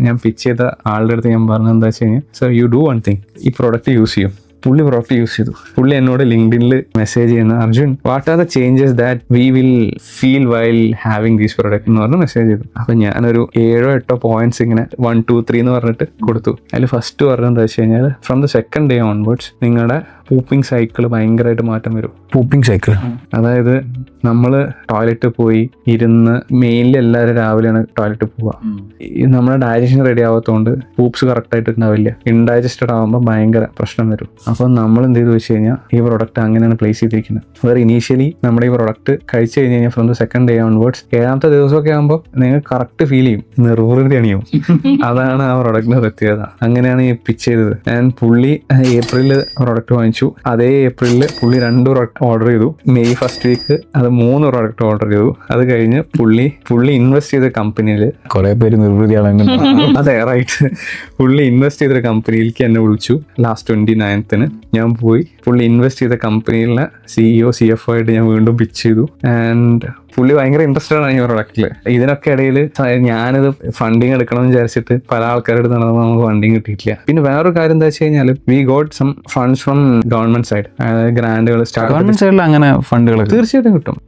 ഞാൻ പിച്ച് ചെയ്ത ആളുടെ അടുത്ത് ഞാൻ പറഞ്ഞത് എന്താ വെച്ച് കഴിഞ്ഞാൽ, sir you do one thing, ഈ പ്രോഡക്റ്റ് യൂസ് ചെയ്യും. പുള്ളി പ്രോഡക്റ്റ് യൂസ് ചെയ്തു. പുള്ളി എന്നോട് ലിങ്ക്ഡിനിൽ മെസ്സേജ് ചെയ്യുന്ന, Arjun what are the changes that we will feel while having these product എന്ന് പറഞ്ഞ് മെസ്സേജ് ചെയ്തു. അപ്പം ഞാനൊരു 7-8 പോയിന്റ്സ് ഇങ്ങനെ 1, 2, 3 എന്ന് പറഞ്ഞിട്ട് കൊടുത്തു. അതിൽ ഫസ്റ്റ് പറഞ്ഞത് എന്താ വെച്ച് കഴിഞ്ഞാൽ, from the second day onwards നിങ്ങളുടെ പൂപ്പിംഗ് സൈക്കിൾ ഭയങ്കരമായിട്ട് മാറ്റം വരും. പൂപ്പിംഗ് സൈക്കിൾ അതായത് നമ്മൾ ടോയ്ലറ്റിൽ പോയി ഇരുന്ന്, മെയിൻലി എല്ലാവരും രാവിലെയാണ് ടോയ്ലറ്റിൽ പോവുക. നമ്മുടെ ഡൈജഷൻ റെഡി ആവാത്തതുകൊണ്ട് പൂപ്സ് കറക്റ്റായിട്ട് ഉണ്ടാവില്ല. ഇൻഡൈജസ്റ്റഡ് ആകുമ്പോൾ ഭയങ്കര പ്രശ്നം വരും. അപ്പോൾ നമ്മൾ എന്ത് ചെയ്തു വെച്ച് കഴിഞ്ഞാൽ, ഈ പ്രൊഡക്റ്റ് അങ്ങനെയാണ് പ്ലേസ് ചെയ്തിരിക്കുന്നത്. വേറെ ഇനീഷ്യലി നമ്മുടെ ഈ പ്രൊഡക്റ്റ് കഴിച്ചു കഴിഞ്ഞ് കഴിഞ്ഞാൽ from the second day onwards 7ാമത്തെ ദിവസമൊക്കെ ആകുമ്പോൾ നിങ്ങൾക്ക് കറക്റ്റ് ഫീൽ ചെയ്യും, നിർവൃതി അണിയും. അതാണ് ആ പ്രൊഡക്റ്റിന്റെ പ്രത്യേകത. അങ്ങനെയാണ് ഈ പിച്ച് ചെയ്തത്. ഞാൻ പുള്ളി ഏപ്രിലിൽ പ്രൊഡക്റ്റ് വാങ്ങിച്ചു. അതേ ഏപ്രിലിൽ പുള്ളി 2 പ്രൊഡക്റ്റ് ഓർഡർ ചെയ്തു. മെയ് ഫസ്റ്റ് വീക്ക് അത് 3 പ്രൊഡക്റ്റ് ഓർഡർ ചെയ്തു. അത് കഴിഞ്ഞ് പുള്ളി ഇൻവെസ്റ്റ് ചെയ്ത കമ്പനിയിൽ കുറെ പേര് നിർവൃതിയാണ്. അതെ റൈറ്റ്. പുള്ളി ഇൻവെസ്റ്റ് ചെയ്ത കമ്പനിയിലേക്ക് എന്നെ വിളിച്ചു. ലാസ്റ്റ് 29th ഞാൻ പോയി. പുള്ളി ഇൻവെസ്റ്റ് ചെയ്ത കമ്പനിയിലെ CEO CFO ആയിട്ട് ഞാൻ വീണ്ടും പിച്ച് ചെയ്തു. ആൻഡ് പുള്ളി ഭയങ്കര ഇൻട്രസ്റ്റഡ് ആണ് ഈ പ്രൊഡക്റ്റിൽ. ഇതിനൊക്കെ ഇടയിൽ ഞാനിത് ഫണ്ടിങ് എടുക്കണം എന്ന് വിചാരിച്ചിട്ട് പല ആൾക്കാരുടെ നടന്ന് നമുക്ക് ഫണ്ടിങ് കിട്ടിയിട്ടില്ല. പിന്നെ വേറൊരു കാര്യം എന്താ വെച്ച് കഴിഞ്ഞാൽ, we got some funds from government side. അതായത് ഗ്രാൻഡുകൾ, ഗവൺമെന്റ് സൈഡിൽ അങ്ങനെ ഫണ്ടുകൾ തീർച്ചയായിട്ടും കിട്ടും.